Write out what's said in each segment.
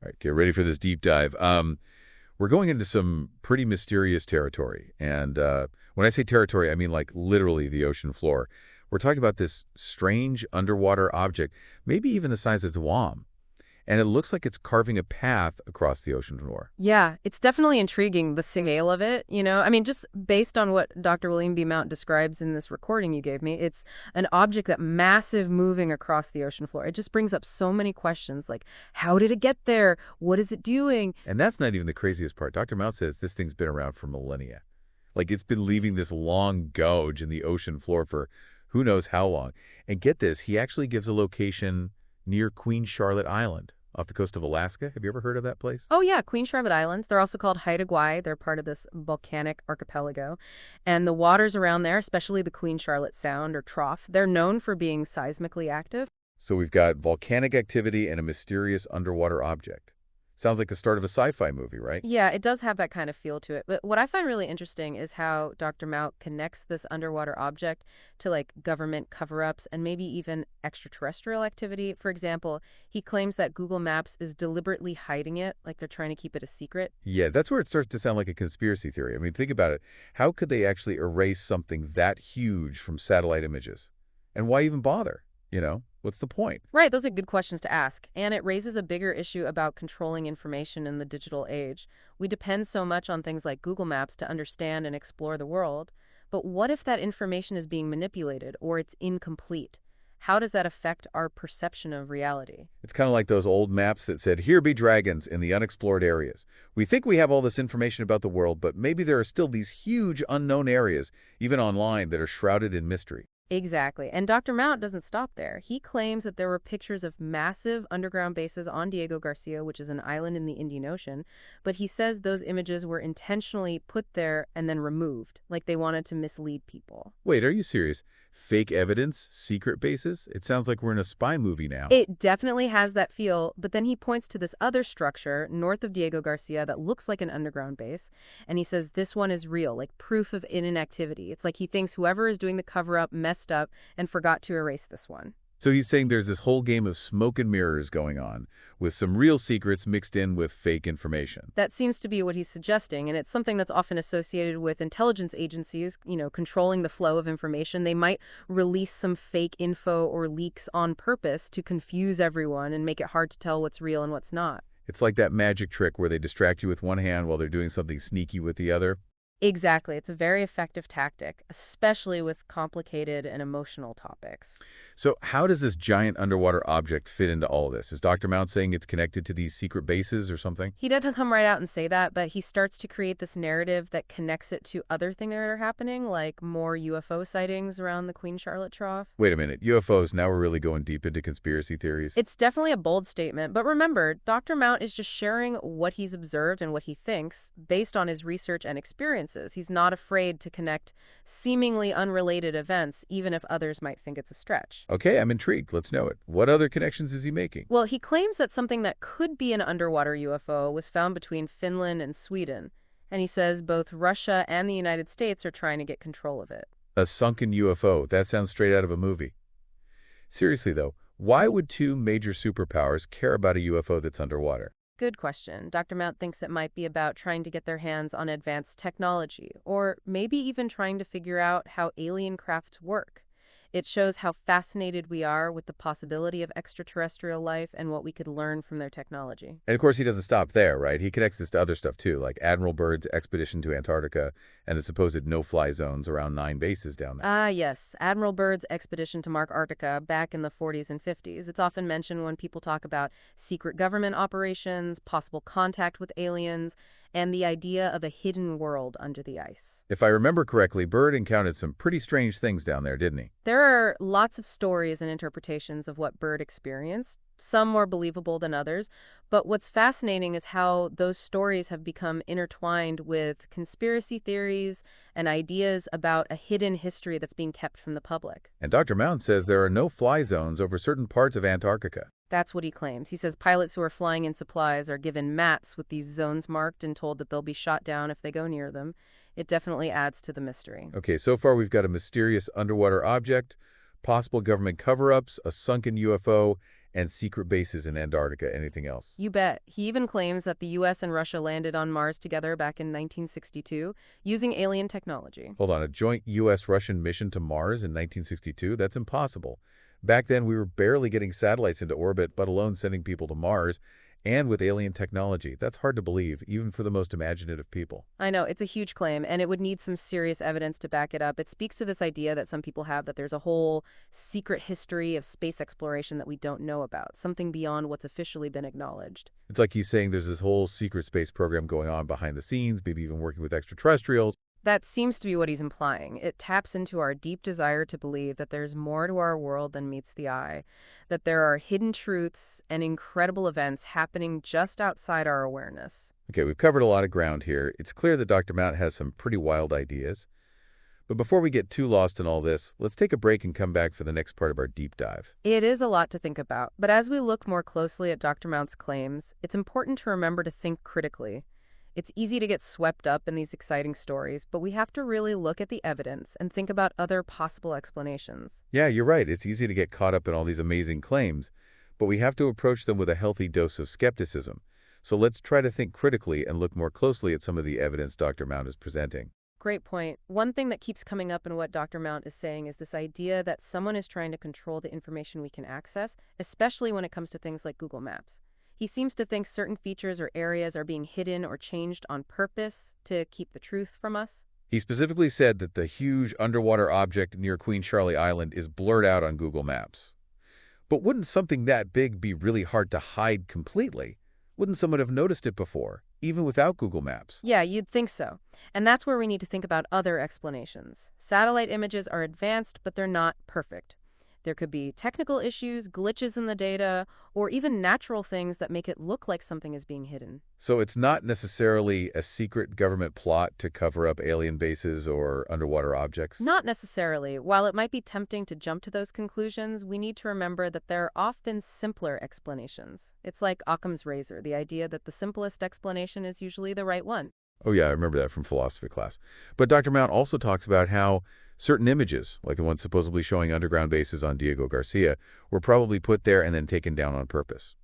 All right, get ready for this deep dive. We're going into some pretty mysterious territory. And when I say territory, I mean like literally the ocean floor. We're talking about this strange underwater object, maybe even the size of Guam. And it looks like it's carving a path across the ocean floor. Yeah, it's definitely intriguing, the scale of it, you know? I mean, just based on what Dr. William B. Mount describes in this recording you gave me, it's an object that massive moving across the ocean floor. It just brings up so many questions like, how did it get there? What is it doing? And that's not even the craziest part. Dr. Mount says this thing's been around for millennia. Like it's been leaving this long gouge in the ocean floor for who knows how long. And get this, he actually gives a location near Queen Charlotte Island off the coast of Alaska. Have you ever heard of that place? Oh, yeah, Queen Charlotte Islands. They're also called Haida Gwaii. They're part of this volcanic archipelago. And the waters around there, especially the Queen Charlotte Sound or Trough, they're known for being seismically active. So we've got volcanic activity and a mysterious underwater object. Sounds like the start of a sci-fi movie, right? Yeah, it does have that kind of feel to it. But what I find really interesting is how Dr. Mount connects this underwater object to like government cover-ups and maybe even extraterrestrial activity. For example, he claims that Google Maps is deliberately hiding it, like they're trying to keep it a secret. Yeah, that's where it starts to sound like a conspiracy theory. I mean, think about it. How could they actually erase something that huge from satellite images? And why even bother? What's the point? Right, those are good questions to ask. And it raises a bigger issue about controlling information in the digital age. We depend so much on things like Google Maps to understand and explore the world. But what if that information is being manipulated or it's incomplete? How does that affect our perception of reality? It's kind of like those old maps that said, here be dragons in the unexplored areas. We think we have all this information about the world, but maybe there are still these huge unknown areas, even online, that are shrouded in mystery. Exactly. And Dr. Mount doesn't stop there. He claims that there were pictures of massive underground bases on Diego Garcia, which is an island in the Indian Ocean, but he says those images were intentionally put there and then removed, like they wanted to mislead people. Wait, are you serious? Fake evidence? Secret bases? It sounds like we're in a spy movie now. It definitely has that feel, but then he points to this other structure north of Diego Garcia that looks like an underground base, and he says this one is real, like proof of inactivity. It's like he thinks whoever is doing the cover-up messed up and forgot to erase this one. So he's saying there's this whole game of smoke and mirrors going on, with some real secrets mixed in with fake information. That seems to be what he's suggesting, and it's something that's often associated with intelligence agencies, controlling the flow of information. They might release some fake info or leaks on purpose to confuse everyone and make it hard to tell what's real and what's not. It's like that magic trick where they distract you with one hand while they're doing something sneaky with the other. Exactly. It's a very effective tactic, especially with complicated and emotional topics. So how does this giant underwater object fit into all of this? Is Dr. Mount saying it's connected to these secret bases or something? He doesn't come right out and say that, but he starts to create this narrative that connects it to other things that are happening, like more UFO sightings around the Queen Charlotte Trough. Wait a minute, UFOs, now we're really going deep into conspiracy theories. It's definitely a bold statement, but remember, Dr. Mount is just sharing what he's observed and what he thinks based on his research and experiences. He's not afraid to connect seemingly unrelated events, even if others might think it's a stretch. Okay, I'm intrigued. Let's know it. What other connections is he making? Well, he claims that something that could be an underwater UFO was found between Finland and Sweden, and he says both Russia and the United States are trying to get control of it. A sunken UFO. That sounds straight out of a movie. Seriously, though, why would two major superpowers care about a UFO that's underwater? Good question. Dr. Mount thinks it might be about trying to get their hands on advanced technology, or maybe even trying to figure out how alien crafts work. It shows how fascinated we are with the possibility of extraterrestrial life and what we could learn from their technology. And of course, he doesn't stop there, right? He connects this to other stuff too, like Admiral Byrd's expedition to Antarctica and the supposed no-fly zones around 9 bases down there. Ah, yes. Admiral Byrd's expedition to Antarctica back in the 40s and 50s. It's often mentioned when people talk about secret government operations, possible contact with aliens, and the idea of a hidden world under the ice. If I remember correctly, Byrd encountered some pretty strange things down there, didn't he? There are lots of stories and interpretations of what Byrd experienced, some more believable than others, but what's fascinating is how those stories have become intertwined with conspiracy theories and ideas about a hidden history that's being kept from the public. And Dr. Mount says there are no-fly zones over certain parts of Antarctica. That's what he claims. He says pilots who are flying in supplies are given mats with these zones marked and told that they'll be shot down if they go near them. It definitely adds to the mystery. Okay, so far we've got a mysterious underwater object, possible government cover-ups, a sunken UFO, and secret bases in Antarctica. Anything else? You bet. He even claims that the US and Russia landed on Mars together back in 1962 using alien technology. Hold on, a joint U.S.-Russian mission to Mars in 1962? That's impossible. Back then, we were barely getting satellites into orbit, let alone sending people to Mars, and with alien technology. That's hard to believe, even for the most imaginative people. I know, it's a huge claim, and it would need some serious evidence to back it up. It speaks to this idea that some people have that there's a whole secret history of space exploration that we don't know about, something beyond what's officially been acknowledged. It's like he's saying there's this whole secret space program going on behind the scenes, maybe even working with extraterrestrials. That seems to be what he's implying. It taps into our deep desire to believe that there's more to our world than meets the eye, that there are hidden truths and incredible events happening just outside our awareness. Okay, we've covered a lot of ground here. It's clear that Dr. Mount has some pretty wild ideas. But before we get too lost in all this, let's take a break and come back for the next part of our deep dive. It is a lot to think about, but as we look more closely at Dr. Mount's claims, it's important to remember to think critically. It's easy to get swept up in these exciting stories, but we have to really look at the evidence and think about other possible explanations. Yeah, you're right. It's easy to get caught up in all these amazing claims, but we have to approach them with a healthy dose of skepticism. So let's try to think critically and look more closely at some of the evidence Dr. Mount is presenting. Great point. One thing that keeps coming up in what Dr. Mount is saying is this idea that someone is trying to control the information we can access, especially when it comes to things like Google Maps. He seems to think certain features or areas are being hidden or changed on purpose to keep the truth from us. He specifically said that the huge underwater object near Queen Charlie Island is blurred out on Google Maps. But wouldn't something that big be really hard to hide completely? Wouldn't someone have noticed it before, even without Google Maps? Yeah, you'd think so. And that's where we need to think about other explanations. Satellite images are advanced, but they're not perfect. There could be technical issues, glitches in the data, or even natural things that make it look like something is being hidden. So it's not necessarily a secret government plot to cover up alien bases or underwater objects? Not necessarily. While it might be tempting to jump to those conclusions, we need to remember that there are often simpler explanations. It's like Occam's razor, the idea that the simplest explanation is usually the right one. Oh yeah, I remember that from philosophy class. But Dr. Mount also talks about how certain images, like the one supposedly showing underground bases on Diego Garcia, were probably put there and then taken down on purpose.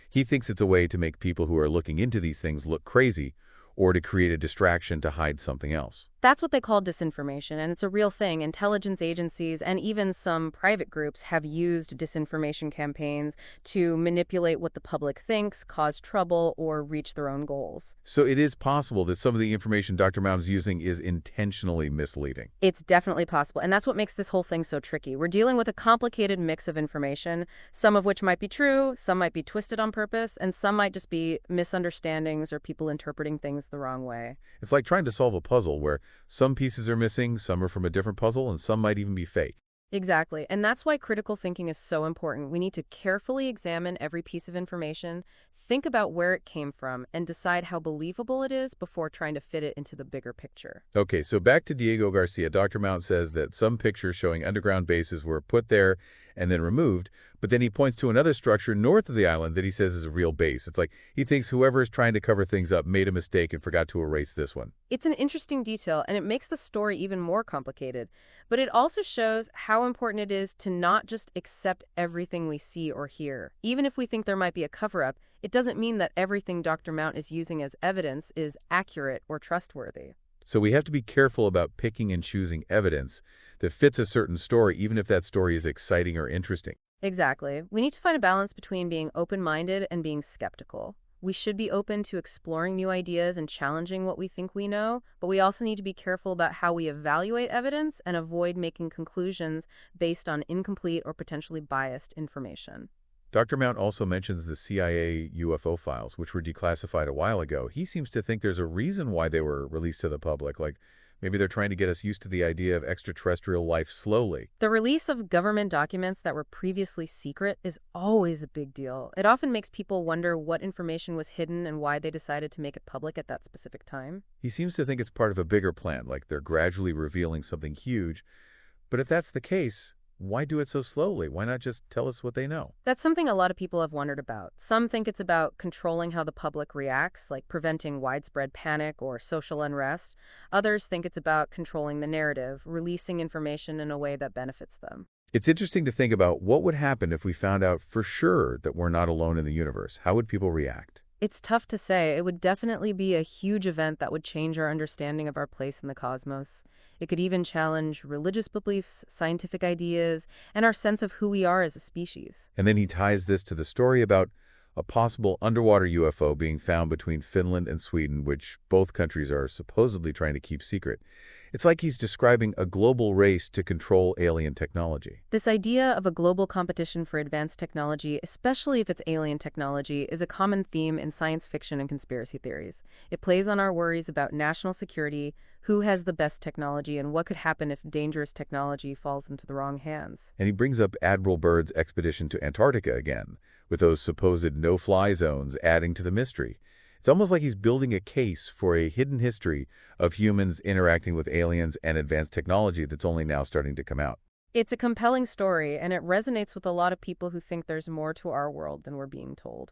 He thinks it's a way to make people who are looking into these things look crazy, or to create a distraction to hide something else. That's what they call disinformation, and it's a real thing. Intelligence agencies and even some private groups have used disinformation campaigns to manipulate what the public thinks, cause trouble, or reach their own goals. So it is possible that some of the information Dr. Mount is using is intentionally misleading. It's definitely possible, and that's what makes this whole thing so tricky. We're dealing with a complicated mix of information, some of which might be true, some might be twisted on purpose, and some might just be misunderstandings or people interpreting things the wrong way. It's like trying to solve a puzzle where some pieces are missing, some are from a different puzzle, and some might even be fake. Exactly, and that's why critical thinking is so important. We need to carefully examine every piece of information, think about where it came from, and decide how believable it is before trying to fit it into the bigger picture. Okay, so back to Diego Garcia. Dr. Mount says that some pictures showing underground bases were put there and then removed, but then he points to another structure north of the island that he says is a real base. It's like he thinks whoever is trying to cover things up made a mistake and forgot to erase this one. It's an interesting detail, and it makes the story even more complicated. But it also shows how important it is to not just accept everything we see or hear. Even if we think there might be a cover-up, it doesn't mean that everything Dr. Mount is using as evidence is accurate or trustworthy. So we have to be careful about picking and choosing evidence that fits a certain story, even if that story is exciting or interesting. Exactly. We need to find a balance between being open-minded and being skeptical. We should be open to exploring new ideas and challenging what we think we know, but we also need to be careful about how we evaluate evidence and avoid making conclusions based on incomplete or potentially biased information. Dr. Mount also mentions the CIA UFO files, which were declassified a while ago. He seems to think there's a reason why they were released to the public, like maybe they're trying to get us used to the idea of extraterrestrial life slowly. The release of government documents that were previously secret is always a big deal. It often makes people wonder what information was hidden and why they decided to make it public at that specific time. He seems to think it's part of a bigger plan, like they're gradually revealing something huge. But if that's the case, why do it so slowly? Why not just tell us what they know? That's something a lot of people have wondered about. Some think it's about controlling how the public reacts, like preventing widespread panic or social unrest. Others think it's about controlling the narrative, releasing information in a way that benefits them. It's interesting to think about what would happen if we found out for sure that we're not alone in the universe. How would people react? It's tough to say. It would definitely be a huge event that would change our understanding of our place in the cosmos. It could even challenge religious beliefs, scientific ideas, and our sense of who we are as a species. And then he ties this to the story about a possible underwater UFO being found between Finland and Sweden, which both countries are supposedly trying to keep secret. It's like he's describing a global race to control alien technology. This idea of a global competition for advanced technology, especially if it's alien technology, is a common theme in science fiction and conspiracy theories. It plays on our worries about national security, who has the best technology, and what could happen if dangerous technology falls into the wrong hands. And he brings up Admiral Byrd's expedition to Antarctica again, with those supposed no-fly zones adding to the mystery. It's almost like he's building a case for a hidden history of humans interacting with aliens and advanced technology that's only now starting to come out. It's a compelling story, and it resonates with a lot of people who think there's more to our world than we're being told.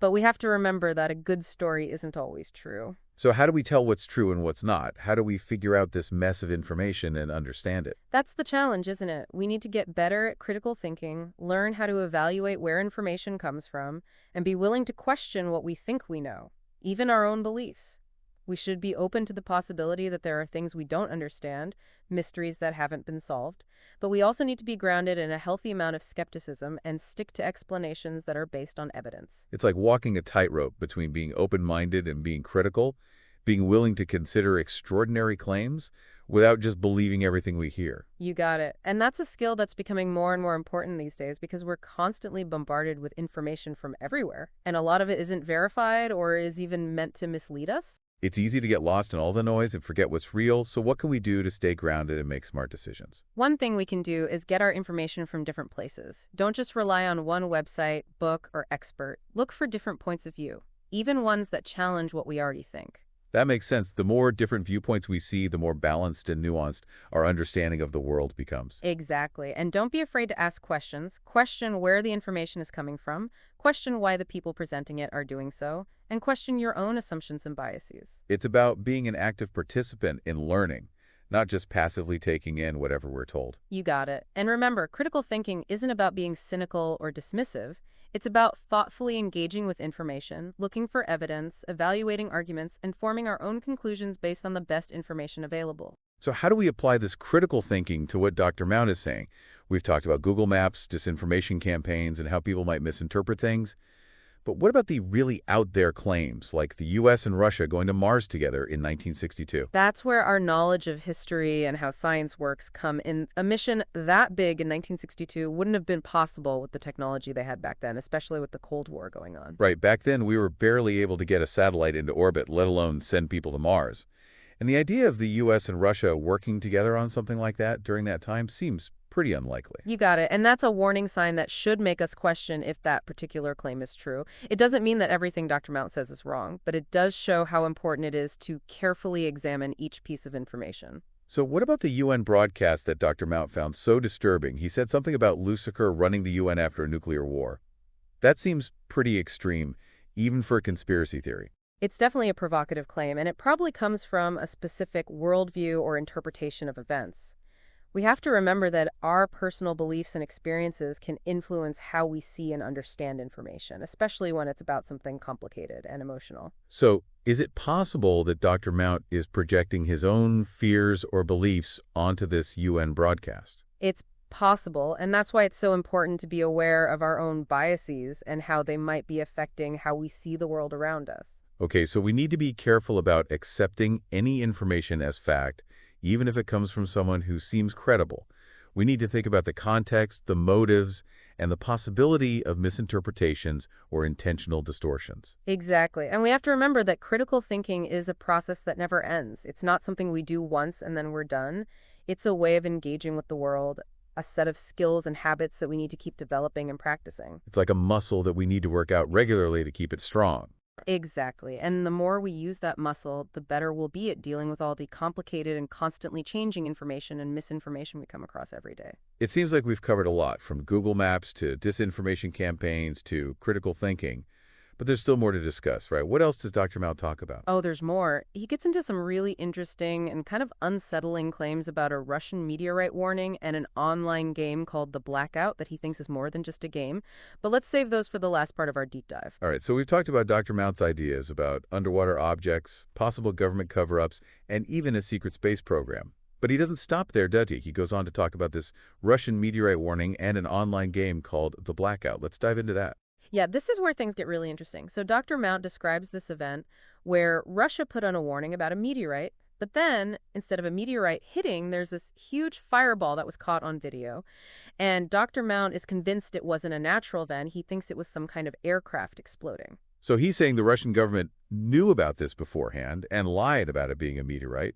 But we have to remember that a good story isn't always true. So how do we tell what's true and what's not? How do we figure out this mess of information and understand it? That's the challenge, isn't it? We need to get better at critical thinking, learn how to evaluate where information comes from, and be willing to question what we think we know, even our own beliefs. We should be open to the possibility that there are things we don't understand, mysteries that haven't been solved, but we also need to be grounded in a healthy amount of skepticism and stick to explanations that are based on evidence. It's like walking a tightrope between being open-minded and being critical, being willing to consider extraordinary claims without just believing everything we hear. You got it. And that's a skill that's becoming more and more important these days because we're constantly bombarded with information from everywhere, and a lot of it isn't verified or is even meant to mislead us. It's easy to get lost in all the noise and forget what's real, so what can we do to stay grounded and make smart decisions? One thing we can do is get our information from different places. Don't just rely on one website, book, or expert. Look for different points of view, even ones that challenge what we already think. That makes sense. The more different viewpoints we see, the more balanced and nuanced our understanding of the world becomes. Exactly. And don't be afraid to ask questions. Question where the information is coming from, question why the people presenting it are doing so, and question your own assumptions and biases. It's about being an active participant in learning, not just passively taking in whatever we're told. You got it. And remember, critical thinking isn't about being cynical or dismissive. It's about thoughtfully engaging with information, looking for evidence, evaluating arguments, and forming our own conclusions based on the best information available. So how do we apply this critical thinking to what Dr. Mount is saying? We've talked about Google Maps, disinformation campaigns, and how people might misinterpret things. But what about the really out there claims, like the US and Russia going to Mars together in 1962? That's where our knowledge of history and how science works come in. A mission that big in 1962 wouldn't have been possible with the technology they had back then, especially with the Cold War going on. Right, back then we were barely able to get a satellite into orbit, let alone send people to Mars. And the idea of the US and Russia working together on something like that during that time seems pretty unlikely. You got it. And that's a warning sign that should make us question if that particular claim is true. It doesn't mean that everything Dr. Mount says is wrong, but it does show how important it is to carefully examine each piece of information. So what about the UN broadcast that Dr. Mount found so disturbing? He said something about Lucifer running the UN after a nuclear war. That seems pretty extreme, even for a conspiracy theory. It's definitely a provocative claim, and it probably comes from a specific worldview or interpretation of events. We have to remember that our personal beliefs and experiences can influence how we see and understand information, especially when it's about something complicated and emotional. So is it possible that Dr. Mount is projecting his own fears or beliefs onto this UN broadcast? It's possible, and that's why it's so important to be aware of our own biases and how they might be affecting how we see the world around us. Okay, so we need to be careful about accepting any information as fact, even if it comes from someone who seems credible. We need to think about the context, the motives, and the possibility of misinterpretations or intentional distortions. Exactly. And we have to remember that critical thinking is a process that never ends. It's not something we do once and then we're done. It's a way of engaging with the world, a set of skills and habits that we need to keep developing and practicing. It's like a muscle that we need to work out regularly to keep it strong. Exactly. And the more we use that muscle, the better we'll be at dealing with all the complicated and constantly changing information and misinformation we come across every day. It seems like we've covered a lot, from Google Maps to disinformation campaigns to critical thinking. But there's still more to discuss, right? What else does Dr. Mount talk about? Oh, there's more. He gets into some really interesting and kind of unsettling claims about a Russian meteorite warning and an online game called The Blackout that he thinks is more than just a game. But let's save those for the last part of our deep dive. All right, so we've talked about Dr. Mount's ideas about underwater objects, possible government cover-ups, and even a secret space program. But he doesn't stop there, does he? He goes on to talk about this Russian meteorite warning and an online game called The Blackout. Let's dive into that. Yeah, this is where things get really interesting. So Dr. Mount describes this event where Russia put on a warning about a meteorite, but then instead of a meteorite hitting, there's this huge fireball that was caught on video. And Dr. Mount is convinced it wasn't a natural event. He thinks it was some kind of aircraft exploding. So he's saying the Russian government knew about this beforehand and lied about it being a meteorite.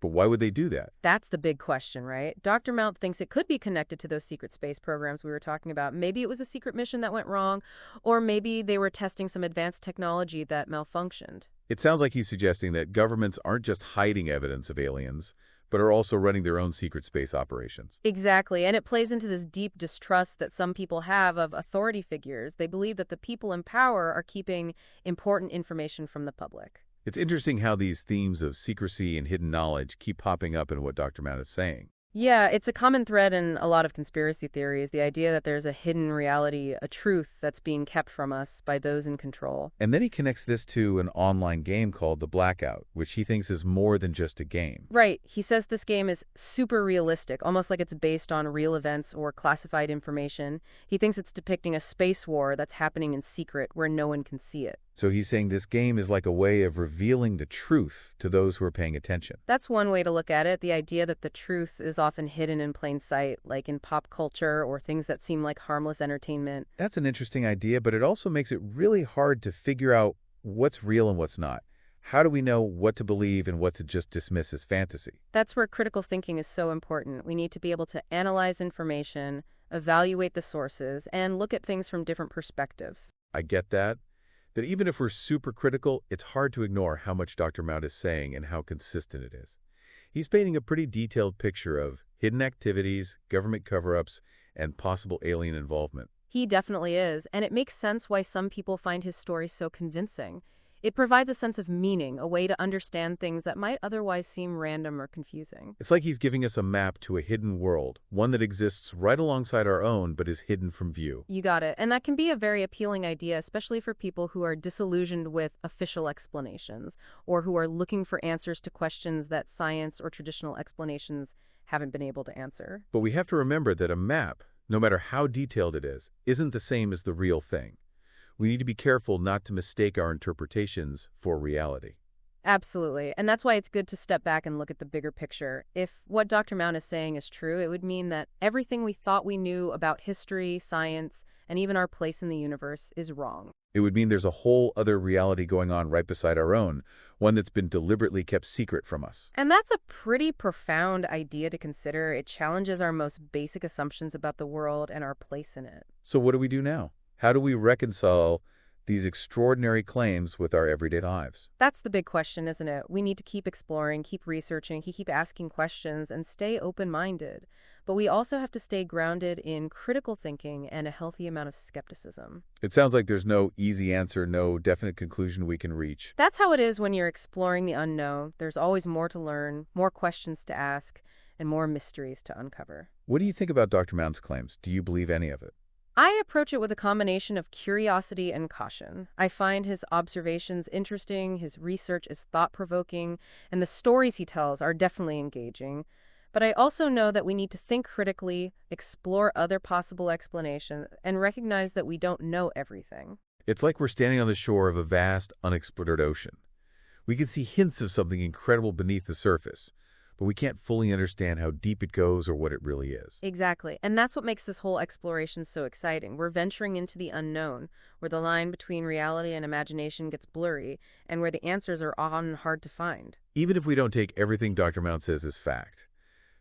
But why would they do that? That's the big question, right? Dr. Mount thinks it could be connected to those secret space programs we were talking about. Maybe it was a secret mission that went wrong, or maybe they were testing some advanced technology that malfunctioned. It sounds like he's suggesting that governments aren't just hiding evidence of aliens, but are also running their own secret space operations. Exactly, and it plays into this deep distrust that some people have of authority figures. They believe that the people in power are keeping important information from the public. It's interesting how these themes of secrecy and hidden knowledge keep popping up in what Dr. Mount is saying. Yeah, it's a common thread in a lot of conspiracy theories, the idea that there's a hidden reality, a truth that's being kept from us by those in control. And then he connects this to an online game called The Blackout, which he thinks is more than just a game. Right. He says this game is super realistic, almost like it's based on real events or classified information. He thinks it's depicting a space war that's happening in secret where no one can see it. So he's saying this game is like a way of revealing the truth to those who are paying attention. That's one way to look at it, the idea that the truth is often hidden in plain sight, like in pop culture or things that seem like harmless entertainment. That's an interesting idea, but it also makes it really hard to figure out what's real and what's not. How do we know what to believe and what to just dismiss as fantasy? That's where critical thinking is so important. We need to be able to analyze information, evaluate the sources, and look at things from different perspectives. I get that. That even if we're super critical, it's hard to ignore how much Dr. Mount is saying and how consistent it is. He's painting a pretty detailed picture of hidden activities, government cover-ups, and possible alien involvement. He definitely is, and it makes sense why some people find his story so convincing. It provides a sense of meaning, a way to understand things that might otherwise seem random or confusing. It's like he's giving us a map to a hidden world, one that exists right alongside our own but is hidden from view. You got it. And that can be a very appealing idea, especially for people who are disillusioned with official explanations or who are looking for answers to questions that science or traditional explanations haven't been able to answer. But we have to remember that a map, no matter how detailed it is, isn't the same as the real thing. We need to be careful not to mistake our interpretations for reality. Absolutely. And that's why it's good to step back and look at the bigger picture. If what Dr. Mount is saying is true, it would mean that everything we thought we knew about history, science, and even our place in the universe is wrong. It would mean there's a whole other reality going on right beside our own, one that's been deliberately kept secret from us. And that's a pretty profound idea to consider. It challenges our most basic assumptions about the world and our place in it. So what do we do now? How do we reconcile these extraordinary claims with our everyday lives? That's the big question, isn't it? We need to keep exploring, keep researching, keep asking questions, and stay open-minded. But we also have to stay grounded in critical thinking and a healthy amount of skepticism. It sounds like there's no easy answer, no definite conclusion we can reach. That's how it is when you're exploring the unknown. There's always more to learn, more questions to ask, and more mysteries to uncover. What do you think about Dr. Mount's claims? Do you believe any of it? I approach it with a combination of curiosity and caution. I find his observations interesting, his research is thought-provoking, and the stories he tells are definitely engaging. But I also know that we need to think critically, explore other possible explanations, and recognize that we don't know everything. It's like we're standing on the shore of a vast, unexplored ocean. We can see hints of something incredible beneath the surface, but we can't fully understand how deep it goes or what it really is. Exactly. And that's what makes this whole exploration so exciting. We're venturing into the unknown, where the line between reality and imagination gets blurry, and where the answers are often hard to find. Even if we don't take everything Dr. Mount says as fact,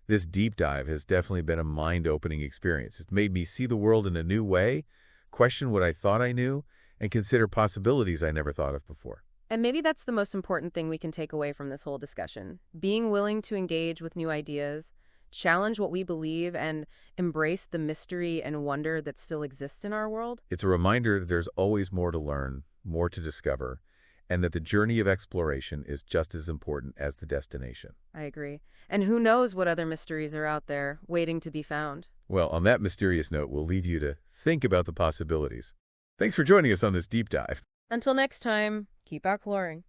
this deep dive has definitely been a mind-opening experience. It's made me see the world in a new way, question what I thought I knew, and consider possibilities I never thought of before. And maybe that's the most important thing we can take away from this whole discussion. Being willing to engage with new ideas, challenge what we believe, and embrace the mystery and wonder that still exists in our world. It's a reminder that there's always more to learn, more to discover, and that the journey of exploration is just as important as the destination. I agree. And who knows what other mysteries are out there waiting to be found. Well, on that mysterious note, we'll leave you to think about the possibilities. Thanks for joining us on this deep dive. Until next time, keep exploring.